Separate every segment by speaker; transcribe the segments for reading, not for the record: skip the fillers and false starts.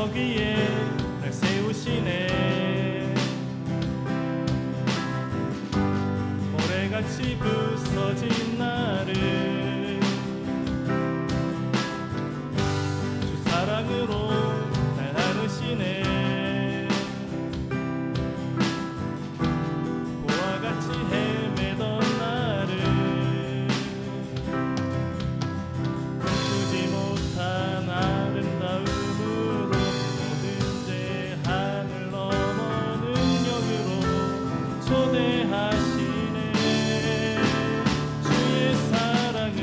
Speaker 1: 여기에 날 세우시네. 모래같이 부서진 나를 주 사랑으로 날 안으시네. 보와 같이 헤매던 나를 꿈꾸지 못한 아름다움으로 모든 죄 하늘 넘어 능력으로 초대하시네. 주의 사랑은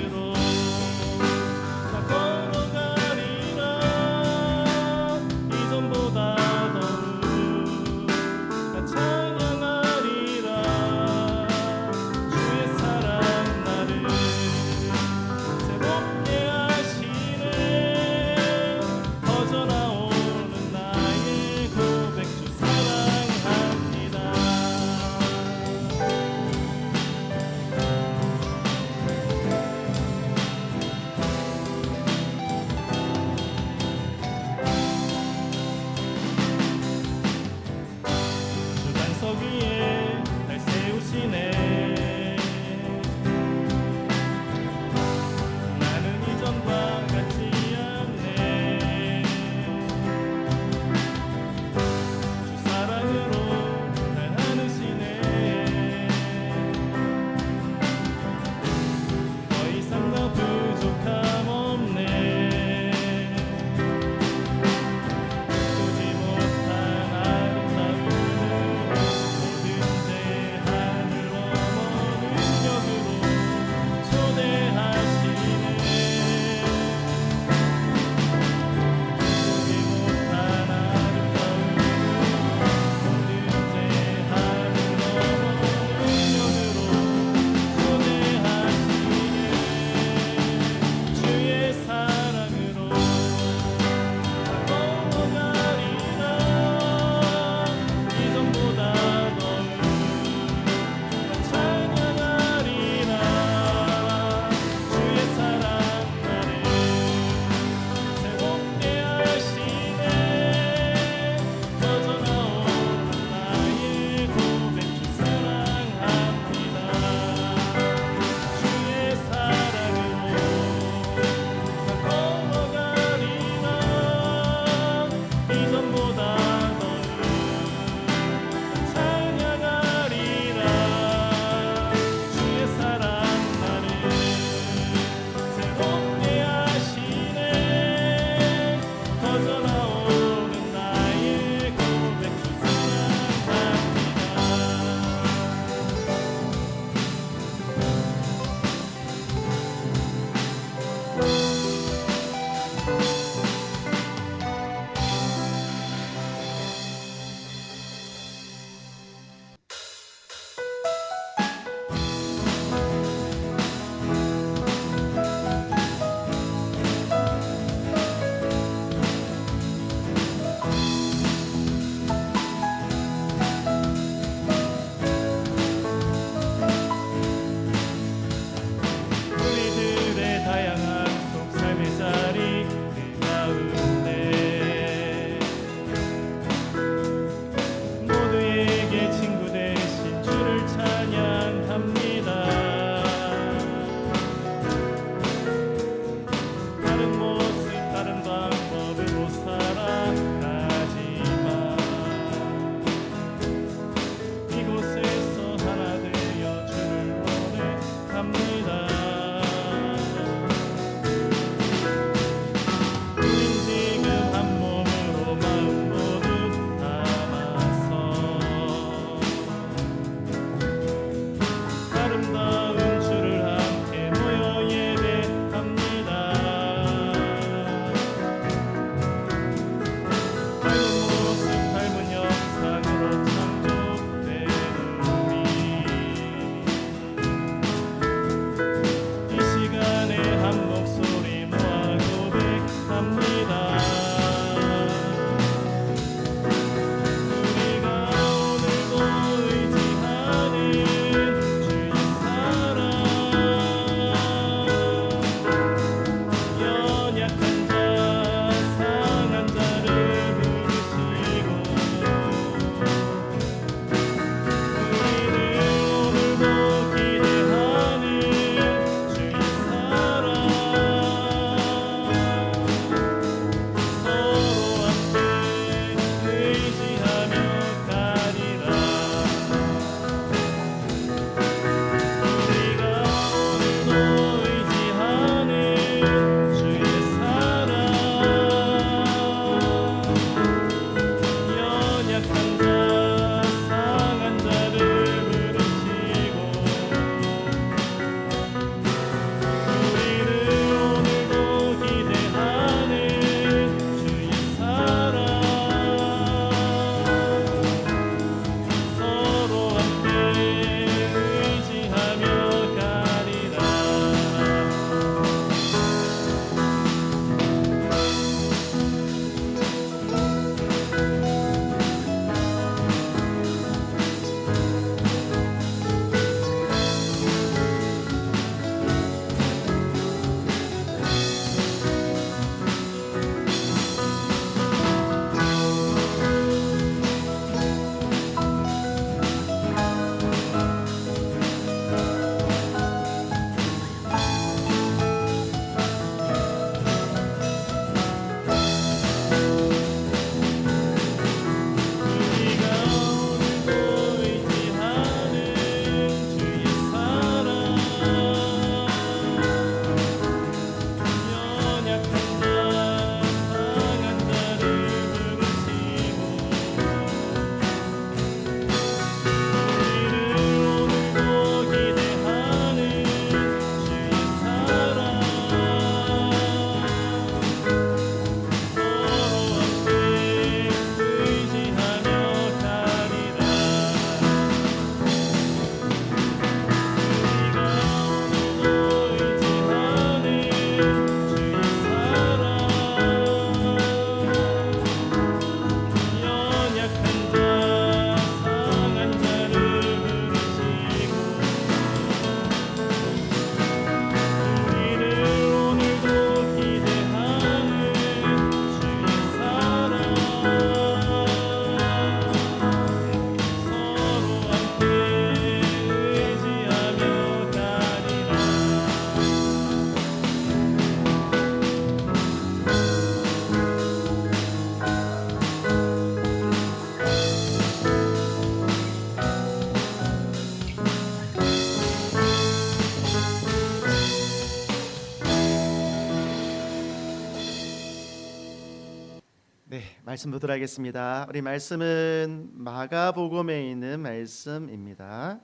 Speaker 2: 말씀 보도록 하겠습니다. 우리 말씀은 마가복음에 있는 말씀입니다.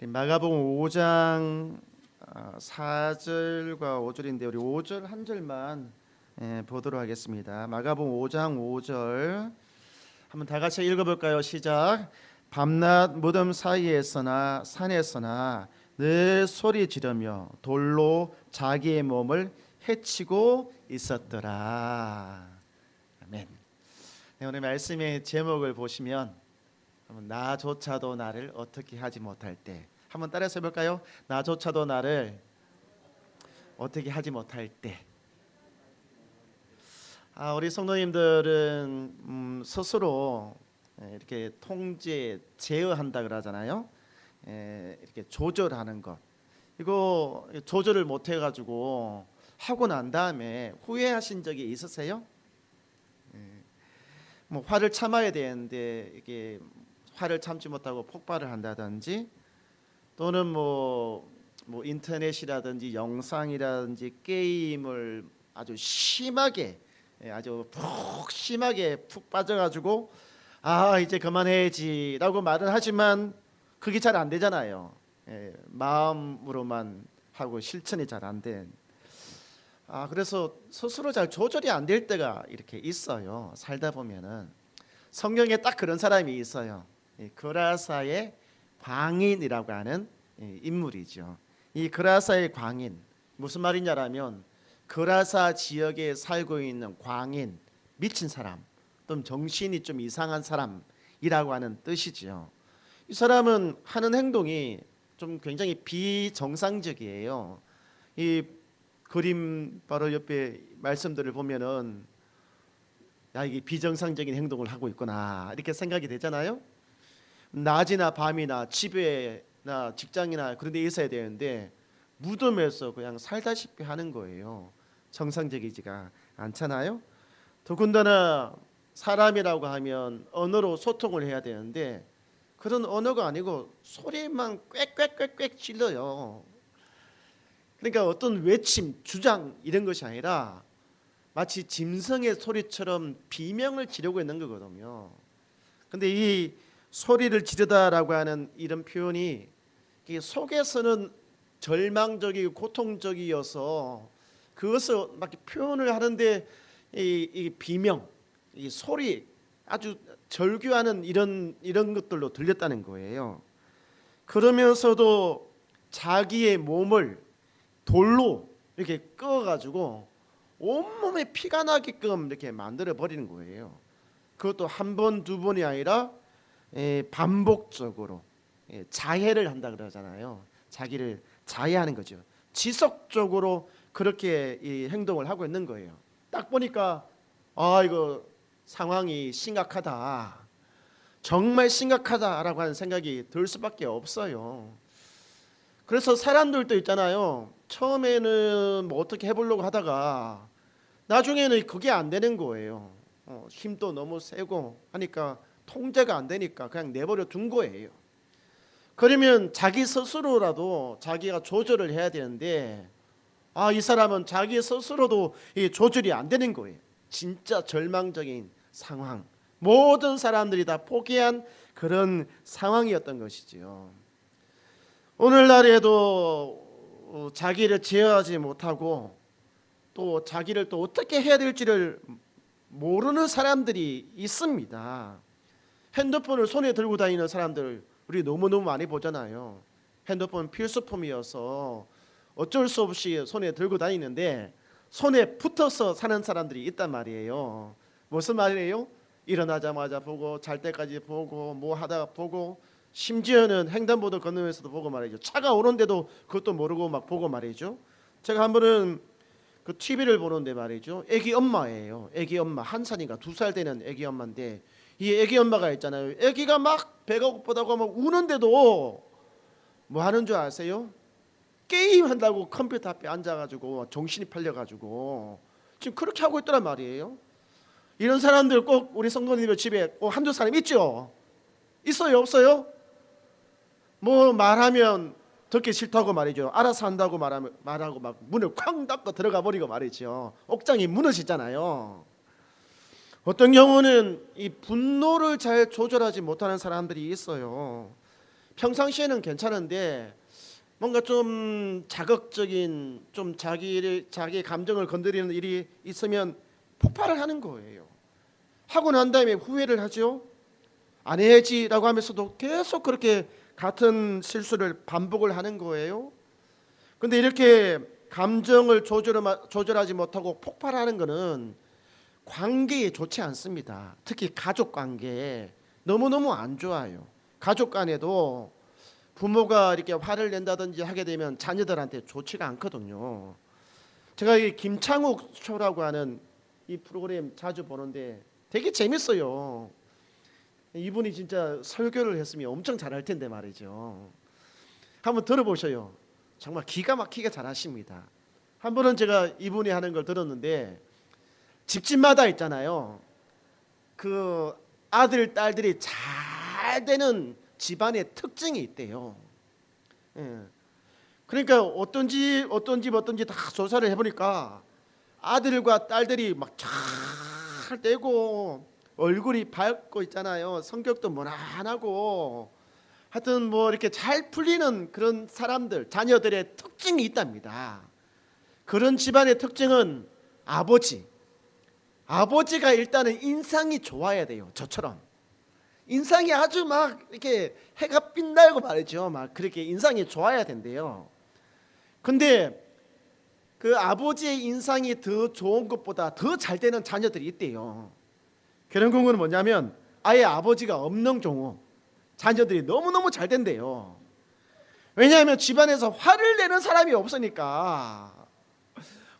Speaker 2: 마가복음 5장 4절과 5절인데 우리 5절 한 절만 보도록 하겠습니다. 마가복음 5장 5절 한번 다 같이 읽어볼까요? 시작. 밤낮 무덤 사이에서나 산에서나 늘 소리 지르며 돌로 자기의 몸을 해치고 있었더라. 아멘. 네, 오늘 말씀의 제목을 보시면 나조차도 나를 어떻게 하지 못할 때, 한번 따라서 해볼까요? 나조차도 나를 어떻게 하지 못할 때. 우리 성도님들은 스스로 이렇게 통제, 제어한다 그러잖아요. 이렇게 조절하는 것. 이거 조절을 못 해가지고 하고 난 다음에 후회하신 적이 있으세요? 뭐 화를 참아야 되는데 이게 화를 참지 못하고 폭발을 한다든지, 또는 뭐 인터넷이라든지 영상이라든지 게임을 아주 심하게, 아주 푹 심하게 푹 빠져가지고 이제 그만해야지라고 말을 하지만 그게 잘 안 되잖아요. 마음으로만 하고 실천이 잘 안 된. 그래서 스스로 잘 조절이 안 될 때가 이렇게 있어요. 살다 보면은. 성경에 딱 그런 사람이 있어요. 그라사의 광인이라고 하는 인물이죠. 이 그라사의 광인, 무슨 말이냐라면 그라사 지역에 살고 있는 광인, 미친 사람, 또는 정신이 좀 이상한 사람이라고 하는 뜻이죠. 이 사람은 하는 행동이 좀 굉장히 비정상적이에요. 이 그림 바로 옆에 말씀들을 보면은 이게 비정상적인 행동을 하고 있구나 이렇게 생각이 되잖아요. 낮이나 밤이나 집에나 직장이나 그런 데 있어야 되는데 무덤에서 그냥 살다시피 하는 거예요. 정상적이지가 않잖아요. 더군다나 사람이라고 하면 언어로 소통을 해야 되는데 그런 언어가 아니고 소리만 꽥꽥꽥꽥 질러요. 그러니까 어떤 외침, 주장 이런 것이 아니라 마치 짐승의 소리처럼 비명을 지르고 있는 거거든요. 근데 이 소리를 지르다라고 하는 이런 표현이 속에서는 절망적이고 고통적이어서 그것을 막 표현을 하는데 이 비명, 이 소리 아주 절규하는 이런 것들로 들렸다는 거예요. 그러면서도 자기의 몸을 돌로 이렇게 끄어가지고 온몸에 피가 나게끔 이렇게 만들어 버리는 거예요. 그것도 한 번, 두 번이 아니라 반복적으로 자해를 한다 그러잖아요. 자기를 자해하는 거죠. 지속적으로 그렇게 이 행동을 하고 있는 거예요. 딱 보니까 이거 상황이 심각하다, 정말 심각하다라고 하는 생각이 들 수밖에 없어요. 그래서 사람들도 있잖아요. 처음에는 뭐 어떻게 해보려고 하다가 나중에는 그게 안 되는 거예요. 힘도 너무 세고 하니까 통제가 안 되니까 그냥 내버려 둔 거예요. 그러면 자기 스스로라도 자기가 조절을 해야 되는데 이 사람은 자기 스스로도 이 조절이 안 되는 거예요. 진짜 절망적인 상황, 모든 사람들이 다 포기한 그런 상황이었던 것이지요. 오늘날에도 자기를 제어하지 못하고 또 자기를 또 어떻게 해야 될지를 모르는 사람들이 있습니다. 핸드폰을 손에 들고 다니는 사람들 우리 너무너무 많이 보잖아요. 핸드폰 필수품이어서 어쩔 수 없이 손에 들고 다니는데 손에 붙어서 사는 사람들이 있단 말이에요. 무슨 말이에요? 일어나자마자 보고 잘 때까지 보고 뭐 하다가 보고 심지어는 횡단보도 건너면서도 보고 말이죠. 차가 오는데도 그것도 모르고 막 보고 말이죠. 제가 한 번은 그 TV를 보는데 말이죠. 애기 엄마예요. 애기 엄마, 1살인가 2살 되는 애기 엄마인데 이 애기 엄마가 있잖아요. 애기가 막 배가 고프다고 막 우는데도 뭐 하는 줄 아세요? 게임 한다고 컴퓨터 앞에 앉아가지고 정신이 팔려가지고 지금 그렇게 하고 있더란 말이에요. 이런 사람들 꼭 우리 성도님들 집에 꼭 한두 사람 있죠? 있어요? 없어요? 뭐 말하면 듣기 싫다고 말이죠. 알아서 한다고 말하고 막 문을 쾅 닫고 들어가 버리고 말이죠. 옥장이 무너지잖아요. 어떤 경우는 이 분노를 잘 조절하지 못하는 사람들이 있어요. 평상시에는 괜찮은데 뭔가 좀 자극적인, 좀 자기 감정을 건드리는 일이 있으면 폭발을 하는 거예요. 하고 난 다음에 후회를 하죠. 안 해야지라고 하면서도 계속 그렇게 같은 실수를 반복을 하는 거예요. 근데 이렇게 감정을 조절하지 못하고 폭발하는 것은 관계에 좋지 않습니다. 특히 가족 관계에 너무너무 안 좋아요. 가족 간에도 부모가 이렇게 화를 낸다든지 하게 되면 자녀들한테 좋지가 않거든요. 제가 이 김창욱 쇼라고 하는 이 프로그램 자주 보는데 되게 재밌어요. 이분이 진짜 설교를 했으면 엄청 잘할 텐데 말이죠. 한번 들어보셔요. 정말 기가 막히게 잘하십니다. 한 번은 제가 이분이 하는 걸 들었는데 집집마다 있잖아요. 그 아들, 딸들이 잘 되는 집안의 특징이 있대요. 그러니까 어떤 집 다 조사를 해보니까 아들과 딸들이 막 잘 되고 얼굴이 밝고 있잖아요. 성격도 무난하고 하여튼 뭐 이렇게 잘 풀리는 그런 사람들, 자녀들의 특징이 있답니다. 그런 집안의 특징은 아버지가 일단은 인상이 좋아야 돼요. 저처럼 인상이 아주 막 이렇게 해가 빛나고 말이죠. 막 그렇게 인상이 좋아야 된대요. 근데 그 아버지의 인상이 더 좋은 것보다 더 잘 되는 자녀들이 있대요. 그런 경우는 뭐냐면 아예 아버지가 없는 경우 자녀들이 너무너무 잘 된대요. 왜냐하면 집안에서 화를 내는 사람이 없으니까.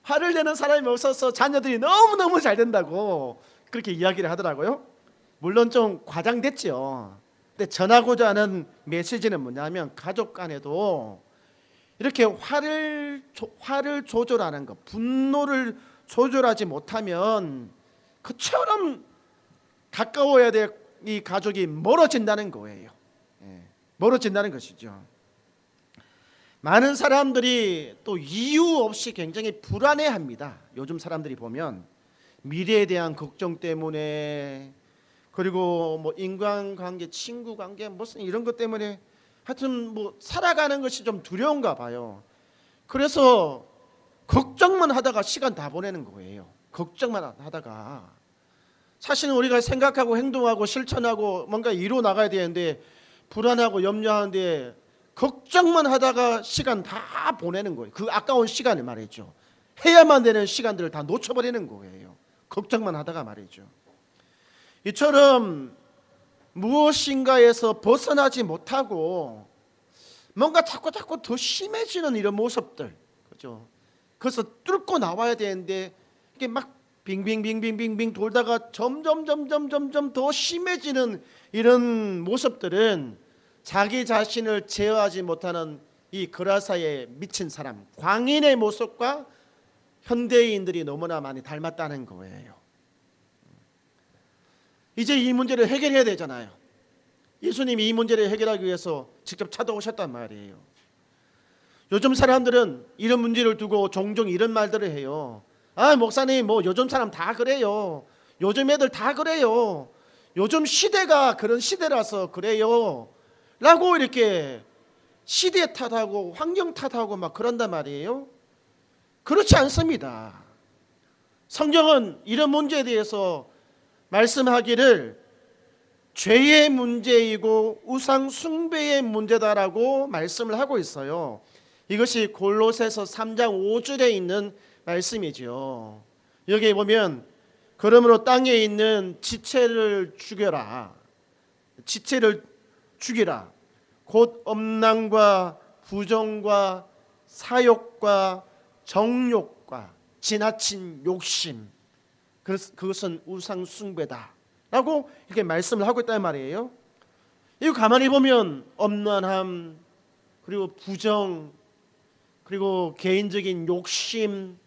Speaker 2: 화를 내는 사람이 없어서 자녀들이 너무너무 잘 된다고 그렇게 이야기를 하더라고요. 물론 좀 과장됐죠. 근데 전하고자 하는 메시지는 뭐냐면 가족 간에도 이렇게 화를 조절하는 것, 분노를 조절하지 못하면 그처럼 가까워야 될 이 가족이 멀어진다는 거예요. 멀어진다는 것이죠. 많은 사람들이 또 이유 없이 굉장히 불안해합니다. 요즘 사람들이 보면 미래에 대한 걱정 때문에, 그리고 뭐 인간관계, 친구관계 무슨 이런 것 때문에 하여튼 뭐 살아가는 것이 좀 두려운가 봐요. 그래서 걱정만 하다가 시간 다 보내는 거예요. 걱정만 하다가. 사실은 우리가 생각하고 행동하고 실천하고 뭔가 이루어 나가야 되는데 불안하고 염려하는데 걱정만 하다가 시간 다 보내는 거예요. 그 아까운 시간을 말이죠. 해야만 되는 시간들을 다 놓쳐버리는 거예요. 걱정만 하다가 말이죠. 이처럼 무엇인가에서 벗어나지 못하고 뭔가 자꾸 더 심해지는 이런 모습들, 그죠? 그래서 뚫고 나와야 되는데 이게 막 빙빙빙빙빙빙 돌다가 점점 더 심해지는 이런 모습들은 자기 자신을 제어하지 못하는 이 그라사에 미친 사람, 광인의 모습과 현대인들이 너무나 많이 닮았다는 거예요. 이제 이 문제를 해결해야 되잖아요. 예수님이 이 문제를 해결하기 위해서 직접 찾아오셨단 말이에요. 요즘 사람들은 이런 문제를 두고 종종 이런 말들을 해요. 아, 목사님, 뭐 요즘 사람 다 그래요. 요즘 애들 다 그래요. 요즘 시대가 그런 시대라서 그래요. 라고 이렇게 시대 탓하고 환경 탓하고 막 그런단 말이에요. 그렇지 않습니다. 성경은 이런 문제에 대해서 말씀하기를 죄의 문제이고 우상 숭배의 문제다라고 말씀을 하고 있어요. 이것이 골로새서 3장 5절에 있는 말씀이죠. 여기에 보면 그러므로 땅에 있는 지체를 죽여라. 곧 엄랑과 부정과 사욕과 정욕과 지나친 욕심, 그것은 우상 숭배다 라고 이렇게 말씀을 하고 있단 말이에요. 이거 가만히 보면 엄란함, 그리고 부정, 그리고 개인적인 욕심,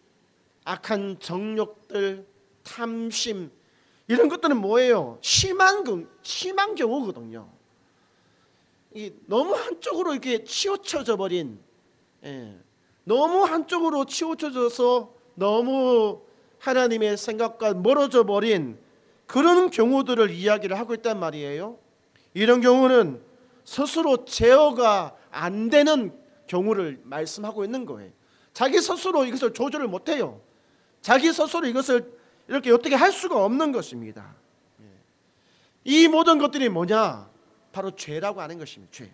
Speaker 2: 악한 정욕들, 탐심, 이런 것들은 뭐예요? 심한 경우거든요. 너무 한쪽으로 이렇게 치우쳐져 버린, 너무 한쪽으로 치우쳐져서 너무 하나님의 생각과 멀어져 버린 그런 경우들을 이야기를 하고 있단 말이에요. 이런 경우는 스스로 제어가 안 되는 경우를 말씀하고 있는 거예요. 자기 스스로 이것을 조절을 못해요. 자기 스스로 이것을 이렇게 어떻게 할 수가 없는 것입니다. 이 모든 것들이 뭐냐? 바로 죄라고 하는 것입니다. 죄.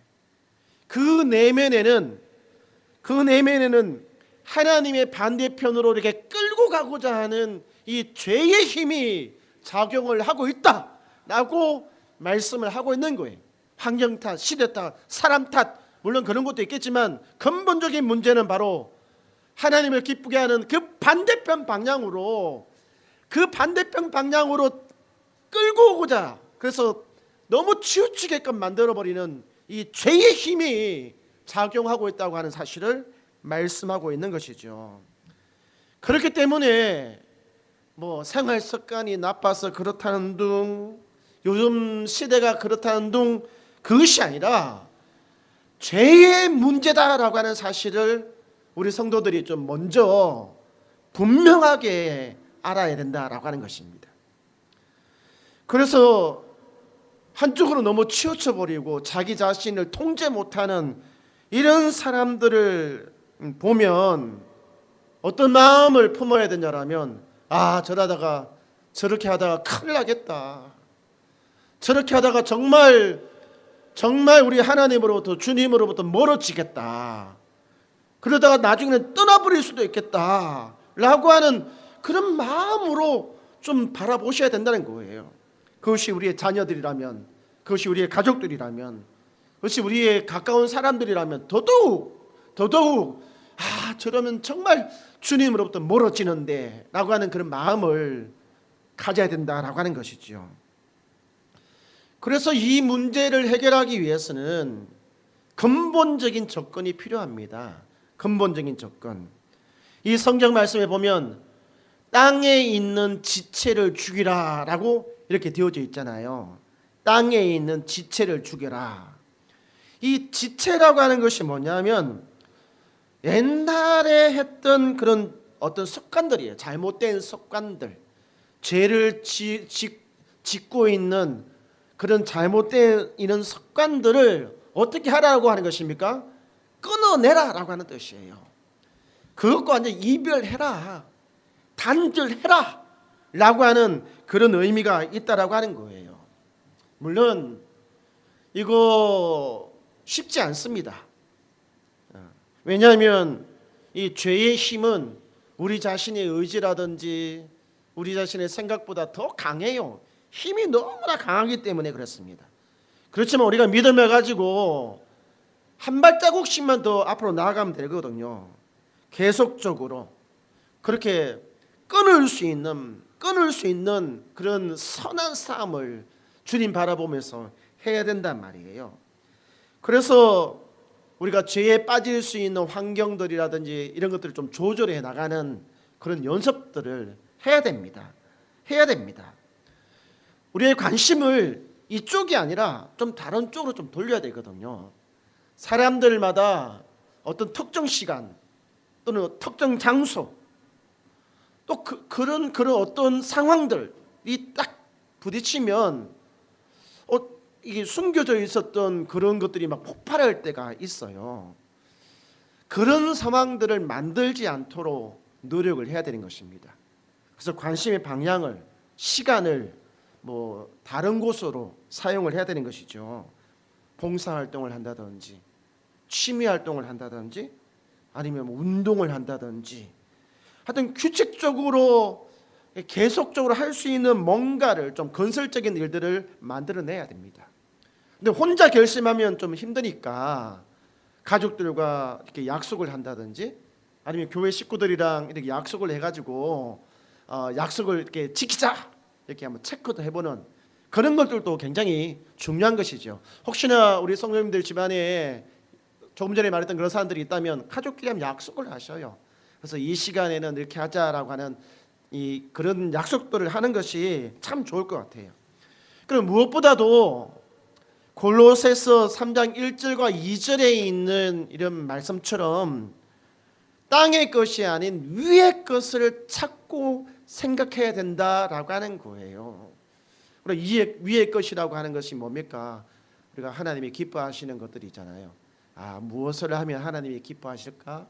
Speaker 2: 그 내면에는 하나님의 반대편으로 이렇게 끌고 가고자 하는 이 죄의 힘이 작용을 하고 있다라고 말씀을 하고 있는 거예요. 환경 탓, 시대 탓, 사람 탓, 물론 그런 것도 있겠지만 근본적인 문제는 바로 하나님을 기쁘게 하는 그 반대편 방향으로 끌고 오고자, 그래서 너무 치우치게끔 만들어버리는 이 죄의 힘이 작용하고 있다고 하는 사실을 말씀하고 있는 것이죠. 그렇기 때문에 뭐 생활 습관이 나빠서 그렇다는 둥, 요즘 시대가 그렇다는 둥, 그것이 아니라 죄의 문제다라고 하는 사실을 우리 성도들이 좀 먼저 분명하게 알아야 된다라고 하는 것입니다. 그래서 한쪽으로 너무 치우쳐 버리고 자기 자신을 통제 못하는 이런 사람들을 보면 어떤 마음을 품어야 되냐라면, 저러다가 저렇게 하다가 큰일 나겠다. 저렇게 하다가 정말 우리 하나님으로부터, 주님으로부터 멀어지겠다. 그러다가 나중에는 떠나버릴 수도 있겠다 라고 하는 그런 마음으로 좀 바라보셔야 된다는 거예요. 그것이 우리의 자녀들이라면, 그것이 우리의 가족들이라면, 그것이 우리의 가까운 사람들이라면 더더욱 저러면 정말 주님으로부터 멀어지는데 라고 하는 그런 마음을 가져야 된다라고 하는 것이죠. 그래서 이 문제를 해결하기 위해서는 근본적인 조건이 필요합니다. 근본적인 조건. 이 성경 말씀에 보면 땅에 있는 지체를 죽이라 라고 이렇게 되어져 있잖아요. 땅에 있는 지체를 죽여라. 이 지체라고 하는 것이 뭐냐면 옛날에 했던 그런 어떤 습관들이에요. 잘못된 습관들, 죄를 짓고 있는 그런 잘못된 이런 습관들을 어떻게 하라고 하는 것입니까? 끊어내라라고 하는 뜻이에요. 그것과 완전 이별해라, 단절해라 라고 하는 그런 의미가 있다라고 하는 거예요. 물론 이거 쉽지 않습니다. 왜냐하면 이 죄의 힘은 우리 자신의 의지라든지 우리 자신의 생각보다 더 강해요. 힘이 너무나 강하기 때문에 그렇습니다. 그렇지만 우리가 믿음을 가지고 한 발자국씩만 더 앞으로 나아가면 되거든요. 계속적으로 그렇게 끊을 수 있는 그런 선한 싸움을 주님 바라보면서 해야 된단 말이에요. 그래서 우리가 죄에 빠질 수 있는 환경들이라든지 이런 것들을 좀 조절해 나가는 그런 연습들을 해야 됩니다. 우리의 관심을 이쪽이 아니라 좀 다른 쪽으로 좀 돌려야 되거든요. 사람들마다 어떤 특정 시간 또는 특정 장소 또 그런 어떤 상황들이 딱 부딪히면 이게 숨겨져 있었던 그런 것들이 막 폭발할 때가 있어요. 그런 상황들을 만들지 않도록 노력을 해야 되는 것입니다. 그래서 관심의 방향을, 시간을 다른 곳으로 사용을 해야 되는 것이죠. 봉사활동을 한다든지 취미활동을 한다든지 아니면 운동을 한다든지 하여튼 규칙적으로 계속적으로 할 수 있는 뭔가를 좀 건설적인 일들을 만들어내야 됩니다. 근데 혼자 결심하면 좀 힘드니까 가족들과 이렇게 약속을 한다든지 아니면 교회 식구들이랑 이렇게 약속을 해가지고 약속을 이렇게 지키자 이렇게 한번 체크도 해보는 그런 것들도 굉장히 중요한 것이죠. 혹시나 우리 성도님들 집안에 조금 전에 말했던 그런 사람들이 있다면 가족끼리 한번 약속을 하셔요. 그래서 이 시간에는 이렇게 하자라고 하는 그런 약속들을 하는 것이 참 좋을 것 같아요. 그리고 무엇보다도 골로새서 3장 1절과 2절에 있는 이런 말씀처럼 땅의 것이 아닌 위의 것을 찾고 생각해야 된다라고 하는 거예요. 우리가 위의 것이라고 하는 것이 뭡니까? 우리가 하나님이 기뻐하시는 것들이 있잖아요. 무엇을 하면 하나님이 기뻐하실까?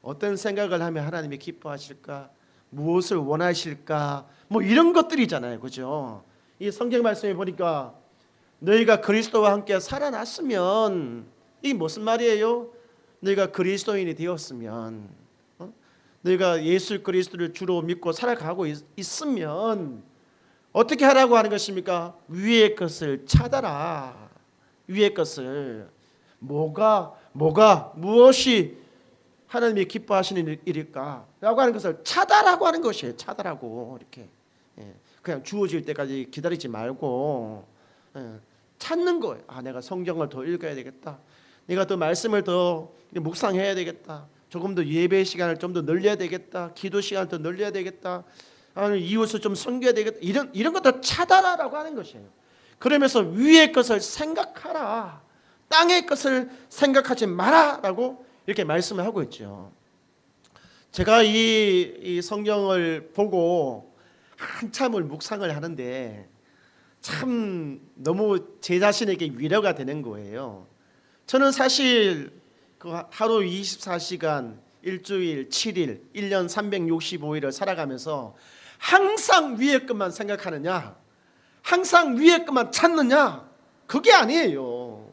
Speaker 2: 어떤 생각을 하면 하나님이 기뻐하실까? 무엇을 원하실까? 뭐 이런 것들이잖아요, 그죠? 이 성경 말씀에 보니까 너희가 그리스도와 함께 살아났으면, 이게 무슨 말이에요? 너희가 그리스도인이 되었으면, 너희가 예수 그리스도를 주로 믿고 살아가고 있으면 어떻게 하라고 하는 것입니까? 위의 것을 찾아라. 위의 것을. 무엇이 하나님이 기뻐하시는 일일까? 라고 하는 것을 찾아라고 하는 것이에요. 찾아라고. 이렇게. 그냥 주어질 때까지 기다리지 말고 찾는 거예요. 내가 성경을 더 읽어야 되겠다. 내가 더 말씀을 더 묵상해야 되겠다. 조금 더 예배 시간을 좀 더 늘려야 되겠다. 기도 시간을 더 늘려야 되겠다. 이웃을 좀 섬겨야 되겠다. 이런 것들 찾아라라고 하는 것이에요. 그러면서 위의 것을 생각하라. 땅의 것을 생각하지 마라라고 이렇게 말씀을 하고 있죠. 제가 이 성경을 보고 한참을 묵상을 하는데 참 너무 제 자신에게 위로가 되는 거예요. 저는 사실 그 하루 24시간, 일주일, 7일, 1년 365일을 살아가면서 항상 위의 것만 생각하느냐, 항상 위의 것만 찾느냐, 그게 아니에요.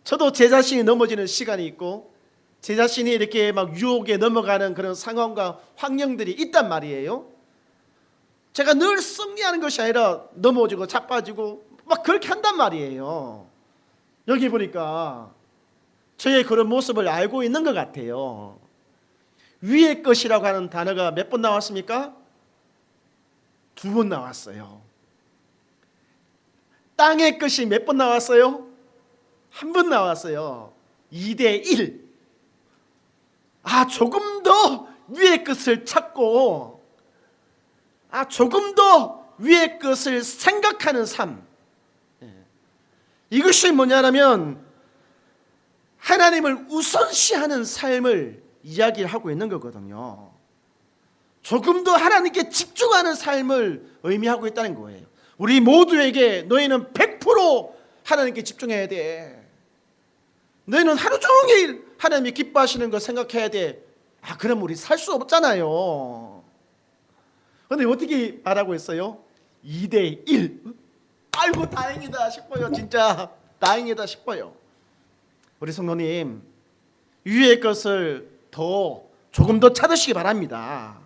Speaker 2: 저도 제 자신이 넘어지는 시간이 있고 제 자신이 이렇게 막 유혹에 넘어가는 그런 상황과 환경들이 있단 말이에요. 제가 늘 승리하는 것이 아니라 넘어지고 자빠지고 막 그렇게 한단 말이에요. 여기 보니까 저의 그런 모습을 알고 있는 것 같아요. 위의 것이라고 하는 단어가 몇 번 나왔습니까? 2번 나왔어요. 땅의 것이 몇 번 나왔어요? 1번 나왔어요. 2대1. 조금 더 위의 것을 찾고 조금 더 위의 것을 생각하는 삶. 이것이 뭐냐면 하나님을 우선시하는 삶을 이야기를 하고 있는 거거든요. 조금 더 하나님께 집중하는 삶을 의미하고 있다는 거예요. 우리 모두에게 너희는 100% 하나님께 집중해야 돼. 너희는 하루 종일 하나님이 기뻐하시는 거 생각해야 돼. 그럼 우리 살 수 없잖아요. 그런데 어떻게 말하고 있어요? 2대1. 아이고 다행이다 싶어요. 진짜 다행이다 싶어요. 우리 성도님, 위의 것을 조금 더 찾으시기 바랍니다.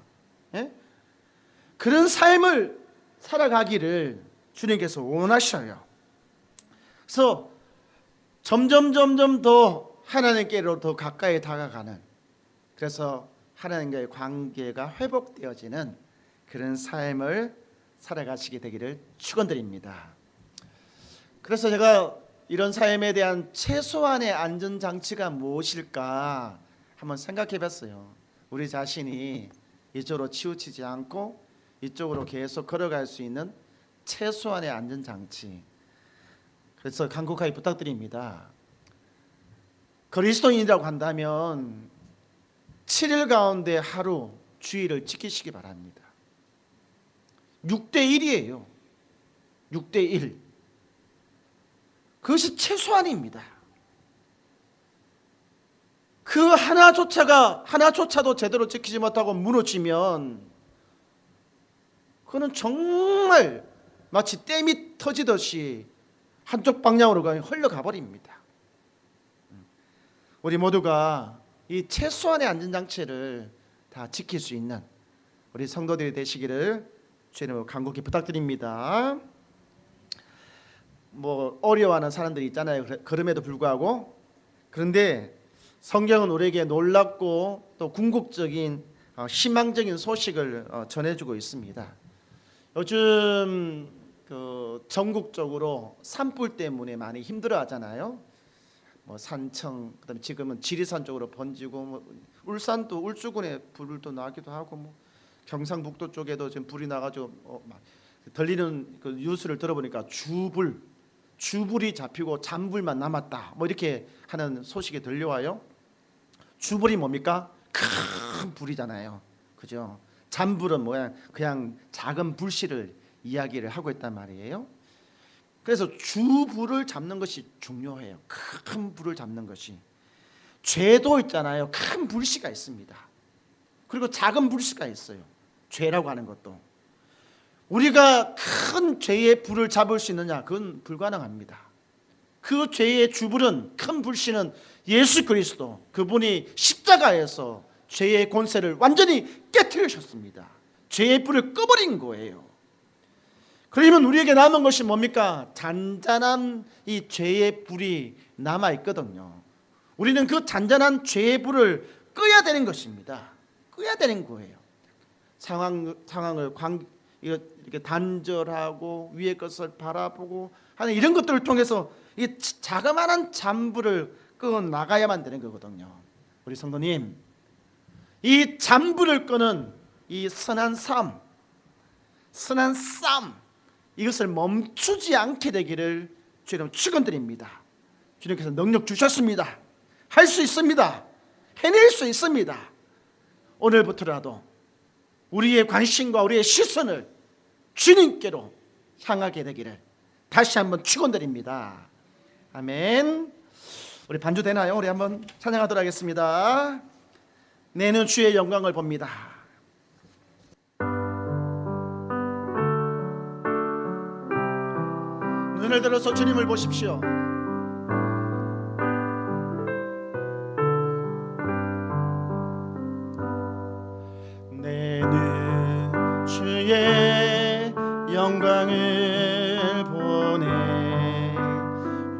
Speaker 2: 그런 삶을 살아가기를 주님께서 원하셔요. 그래서 점점 더 하나님께로 더 가까이 다가가는, 그래서 하나님과의 관계가 회복되어지는 그런 삶을 살아가시게 되기를 축원드립니다. 그래서 제가 이런 삶에 대한 최소한의 안전장치가 무엇일까 한번 생각해 봤어요. 우리 자신이 이쪽으로 치우치지 않고 이쪽으로 계속 걸어갈 수 있는 최소한의 안전장치. 그래서 간곡하게 부탁드립니다. 그리스도인이라고 한다면 7일 가운데 하루 주일을 지키시기 바랍니다. 6대1이에요. 6대1. 그것이 최소한입니다. 그 하나조차도 제대로 지키지 못하고 무너지면 그거는 정말 마치 댐이 터지듯이 한쪽 방향으로 흘러가 버립니다. 우리 모두가 이 최소한의 안전장치를 다 지킬 수 있는 우리 성도들이 되시기를 주님으로 간곡히 부탁드립니다. 어려워하는 사람들이 있잖아요. 그럼에도 불구하고, 그런데 성경은 우리에게 놀랍고 또 궁극적인 희망적인 소식을 전해주고 있습니다. 요즘 전국적으로 산불 때문에 많이 힘들어하잖아요. 산청, 그다음에 지금은 지리산 쪽으로 번지고, 울산도 울주군에 불도 나기도 하고, 경상북도 쪽에도 지금 불이 나가지고 들리는 그 뉴스를 들어보니까 주불이 잡히고 잔불만 남았다, 이렇게 하는 소식이 들려와요. 주불이 뭡니까? 큰 불이잖아요, 그죠? 잔불은 그냥 작은 불씨를 이야기를 하고 있단 말이에요. 그래서 주불을 잡는 것이 중요해요. 큰 불을 잡는 것이. 죄도 있잖아요. 큰 불씨가 있습니다. 그리고 작은 불씨가 있어요. 죄라고 하는 것도. 우리가 큰 죄의 불을 잡을 수 있느냐? 그건 불가능합니다. 그 죄의 주불은, 큰 불씨는 예수 그리스도, 그분이 십자가에서 죄의 권세를 완전히 깨뜨리셨습니다. 죄의 불을 꺼버린 거예요. 그러면 우리에게 남은 것이 뭡니까? 잔잔한 이 죄의 불이 남아있거든요. 우리는 그 잔잔한 죄의 불을 꺼야 되는 것입니다. 꺼야 되는 거예요. 상황을 이렇게 단절하고 위의 것을 바라보고 하는 이런 것들을 통해서 이 자그마한 잔불을 끄어 나가야만 되는 거거든요. 우리 성도님, 이 잔불을 끄는 이 선한 삶, 이것을 멈추지 않게 되기를 주님 축원드립니다. 주님께서 능력 주셨습니다. 할 수 있습니다. 해낼 수 있습니다. 오늘부터라도 우리의 관심과 우리의 시선을 주님께로 향하게 되기를 다시 한번 축원드립니다. 아멘. 우리 반주 되나요? 우리 한번 찬양하도록 하겠습니다. 내는 주의 영광을 봅니다. 눈을 들어서 주님을 보십시오. 내는 주의 영광을 보네.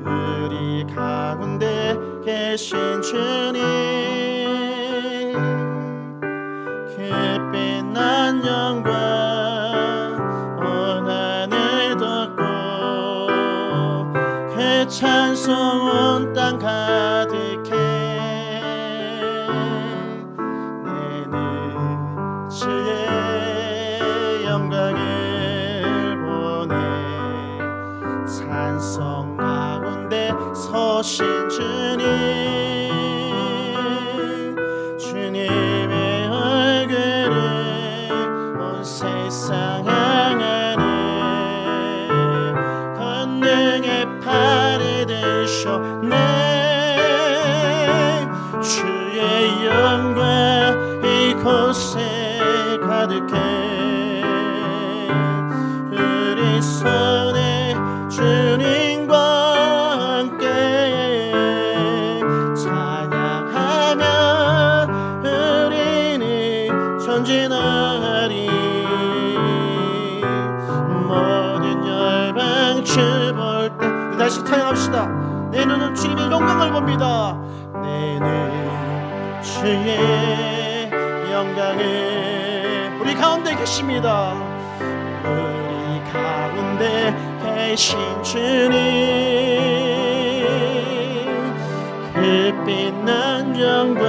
Speaker 2: 우리 가운데 계신 주님, 깊이 난 영광 원한을 덮고 그 찬송 온 땅 가득해. 내는 주의 영광을 보네. 찬송 가운데 서신 주님, 주님의 얼굴을 온 세상 향하네. 권능의 팔을 드셨네. 주의 영광 이곳에 가득해. 우리 손에 주님과 함께 찬양하며 우리는 전진하리. 모든 열방 주 볼 때 다시 찬양합시다. 내 눈은 주님의 영광을 봅니다. 내 눈 주의 영광을 우리 가운데 계십니다. 우리 가운데 계신 주님, 그 빛난 영광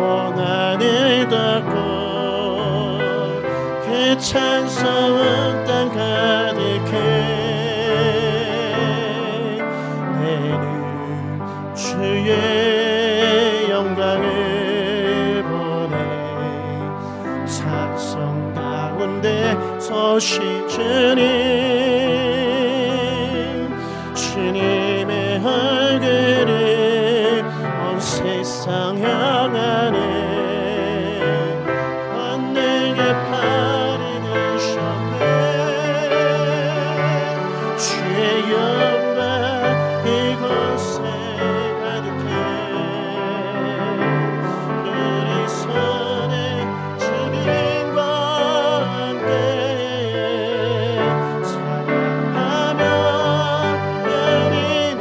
Speaker 2: 원한을 덮고 그 찬송은 땅 가득해. 내는 주의 영광을 보네. 찬송 가운데 서신 주님, 주님의 얼굴을 온 세상 향하네. 권능의 팔이 드셨네. 주의 영광 이곳에 가득해. 우리 손에 주님과 함께 찬양하며 우리는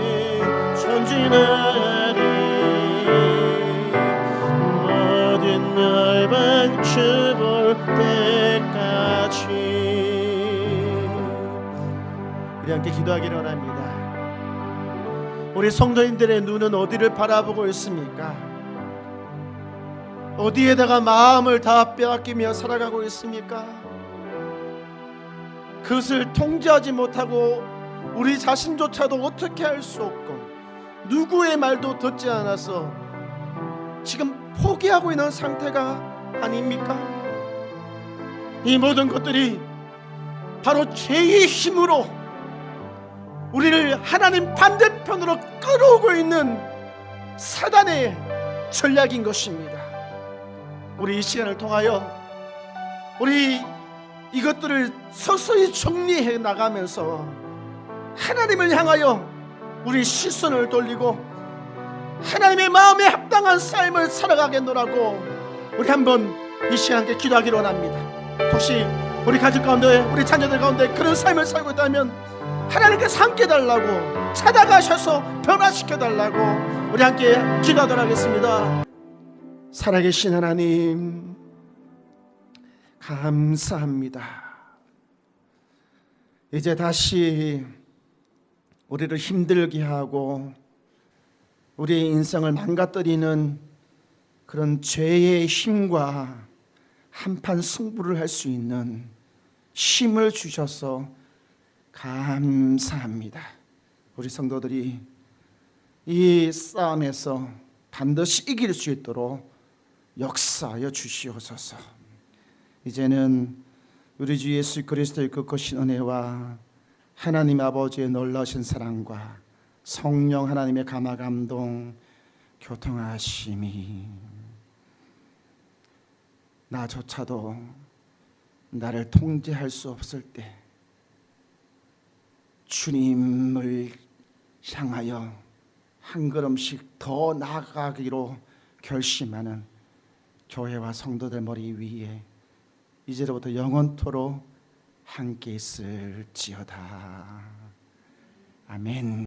Speaker 2: 전진하리. 모든 열방 주 볼 때까지. 우리 함께 기도하기를 원합니다. 우리 성도님들의 눈은 어디를 바라보고 있습니까? 어디에다가 마음을 다 빼앗기며 살아가고 있습니까? 그것을 통제하지 못하고 우리 자신조차도 어떻게 할 수 없고 누구의 말도 듣지 않아서 지금 포기하고 있는 상태가 아닙니까? 이 모든 것들이 바로 죄의 힘으로 우리를 하나님 반대편으로 끌어오고 있는 사단의 전략인 것입니다. 우리 이 시간을 통하여 우리 이것들을 서서히 정리해 나가면서 하나님을 향하여 우리 시선을 돌리고 하나님의 마음에 합당한 삶을 살아가겠노라고 우리 한번 이 시간 함께 기도하기로 원합니다. 혹시 우리 가족 가운데 우리 자녀들 가운데 그런 삶을 살고 있다면 하나님께서 함께 달라고 찾아가셔서 변화시켜 달라고 우리 함께 기도하도록 하겠습니다. 살아계신 하나님 감사합니다. 이제 다시 우리를 힘들게 하고 우리의 인생을 망가뜨리는 그런 죄의 힘과 한판 승부를 할 수 있는 힘을 주셔서 감사합니다. 우리 성도들이 이 싸움에서 반드시 이길 수 있도록 역사하여 주시옵소서. 이제는 우리 주 예수 그리스도의 그 크신 은혜와 하나님 아버지의 놀라신 사랑과 성령 하나님의 감화 감동 교통하심이 나조차도 나를 통제할 수 없을 때 주님을 향하여 한 걸음씩 더 나아가기로 결심하는 교회와 성도들 머리 위에 이제로부터 영원토록 함께 있을지어다. 아멘.